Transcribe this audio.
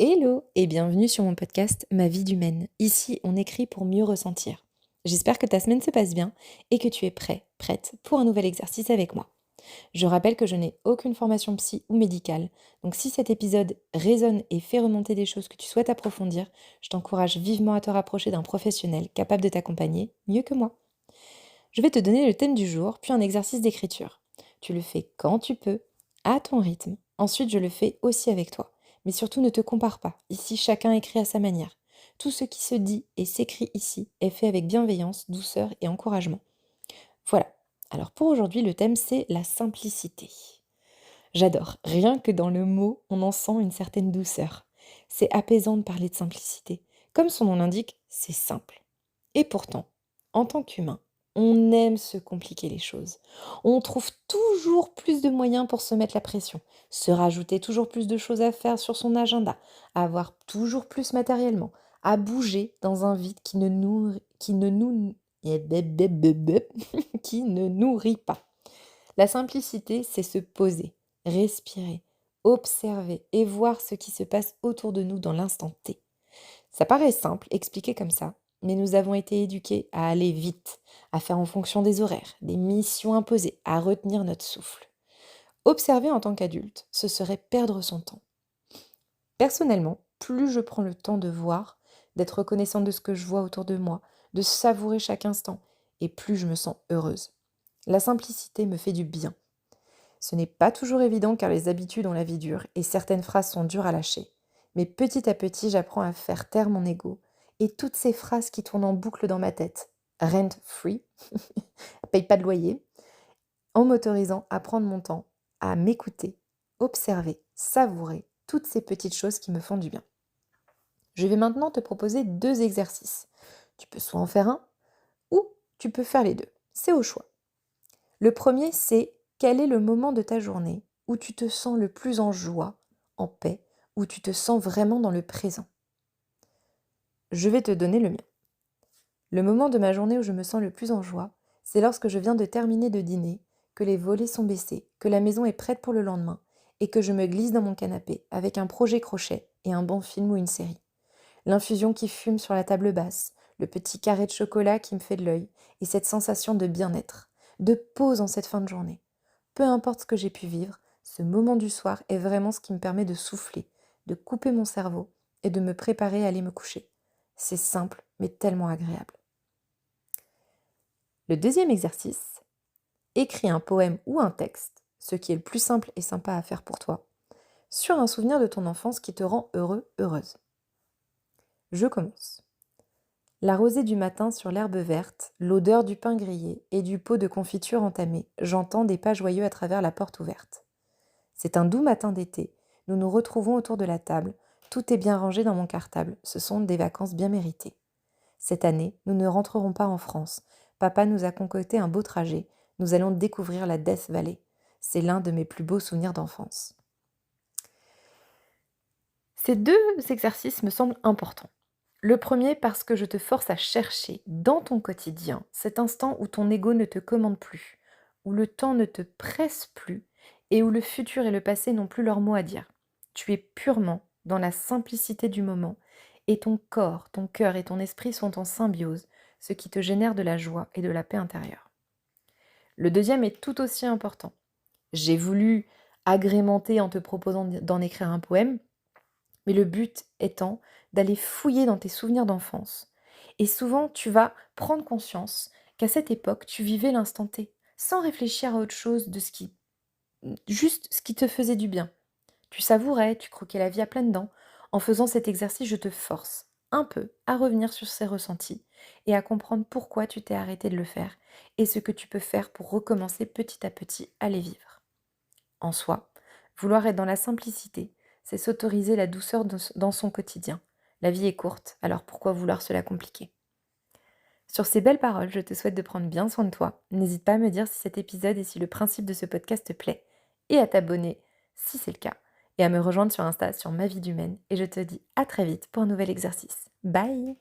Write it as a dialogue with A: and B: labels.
A: Hello et bienvenue sur mon podcast Ma vie d'humaine. Ici, on écrit pour mieux ressentir. J'espère que ta semaine se passe bien et que tu es prêt, prête pour un nouvel exercice avec moi. Je rappelle que je n'ai aucune formation psy ou médicale, donc si cet épisode résonne et fait remonter des choses que tu souhaites approfondir, je t'encourage vivement à te rapprocher d'un professionnel capable de t'accompagner mieux que moi. Je vais te donner le thème du jour, puis un exercice d'écriture. Tu le fais quand tu peux, à ton rythme. Ensuite, je le fais aussi avec toi. Mais surtout, ne te compare pas. Ici, chacun écrit à sa manière. Tout ce qui se dit et s'écrit ici est fait avec bienveillance, douceur et encouragement. Voilà. Alors pour aujourd'hui, le thème, c'est la simplicité. J'adore. Rien que dans le mot, on en sent une certaine douceur. C'est apaisant de parler de simplicité. Comme son nom l'indique, c'est simple. Et pourtant, en tant qu'humain, on aime se compliquer les choses. On trouve toujours plus de moyens pour se mettre la pression, se rajouter toujours plus de choses à faire sur son agenda, avoir toujours plus matériellement, à bouger dans un vide qui ne nourrit pas. La simplicité, c'est se poser, respirer, observer et voir ce qui se passe autour de nous dans l'instant T. Ça paraît simple, expliqué comme ça, mais nous avons été éduqués à aller vite, à faire en fonction des horaires, des missions imposées, à retenir notre souffle. Observer en tant qu'adulte, ce serait perdre son temps. Personnellement, plus je prends le temps de voir, d'être reconnaissante de ce que je vois autour de moi, de savourer chaque instant, et plus je me sens heureuse. La simplicité me fait du bien. Ce n'est pas toujours évident car les habitudes ont la vie dure et certaines phrases sont dures à lâcher. Mais petit à petit, j'apprends à faire taire mon ego et toutes ces phrases qui tournent en boucle dans ma tête. Rent free, paye pas de loyer, en m'autorisant à prendre mon temps, à m'écouter, observer, savourer toutes ces petites choses qui me font du bien. Je vais maintenant te proposer 2 exercices. Tu peux soit en faire un ou tu peux faire les deux. C'est au choix. Le premier, c'est quel est le moment de ta journée où tu te sens le plus en joie, en paix, où tu te sens vraiment dans le présent. Je vais te donner le mien. Le moment de ma journée où je me sens le plus en joie, c'est lorsque je viens de terminer de dîner, que les volets sont baissés, que la maison est prête pour le lendemain et que je me glisse dans mon canapé avec un projet crochet et un bon film ou une série. L'infusion qui fume sur la table basse, le petit carré de chocolat qui me fait de l'œil et cette sensation de bien-être, de pause en cette fin de journée. Peu importe ce que j'ai pu vivre, ce moment du soir est vraiment ce qui me permet de souffler, de couper mon cerveau et de me préparer à aller me coucher. C'est simple, mais tellement agréable. Le deuxième exercice, écris un poème ou un texte, ce qui est le plus simple et sympa à faire pour toi, sur un souvenir de ton enfance qui te rend heureux, heureuse. Je commence. La rosée du matin sur l'herbe verte, l'odeur du pain grillé et du pot de confiture entamé, j'entends des pas joyeux à travers la porte ouverte. C'est un doux matin d'été, nous nous retrouvons autour de la table, tout est bien rangé dans mon cartable, ce sont des vacances bien méritées. Cette année, nous ne rentrerons pas en France, papa nous a concocté un beau trajet, nous allons découvrir la Death Valley. C'est l'un de mes plus beaux souvenirs d'enfance. Ces 2 exercices me semblent importants. Le premier parce que je te force à chercher dans ton quotidien cet instant où ton ego ne te commande plus, où le temps ne te presse plus et où le futur et le passé n'ont plus leur mot à dire. Tu es purement dans la simplicité du moment et ton corps, ton cœur et ton esprit sont en symbiose, ce qui te génère de la joie et de la paix intérieure. Le deuxième est tout aussi important. J'ai voulu agrémenter en te proposant d'en écrire un poème, mais le but étant d'aller fouiller dans tes souvenirs d'enfance. Et souvent, tu vas prendre conscience qu'à cette époque, tu vivais l'instant T, sans réfléchir à autre chose de juste ce qui te faisait du bien. Tu savourais, tu croquais la vie à pleines dents. En faisant cet exercice, je te force un peu à revenir sur ces ressentis et à comprendre pourquoi tu t'es arrêté de le faire et ce que tu peux faire pour recommencer petit à petit à les vivre. En soi, vouloir être dans la simplicité, c'est s'autoriser la douceur dans son quotidien. La vie est courte, alors pourquoi vouloir se la compliquer? Sur ces belles paroles, je te souhaite de prendre bien soin de toi. N'hésite pas à me dire si cet épisode et si le principe de ce podcast te plaît, et à t'abonner si c'est le cas, et à me rejoindre sur Insta sur Ma vie d'humaine. Et je te dis à très vite pour un nouvel exercice. Bye!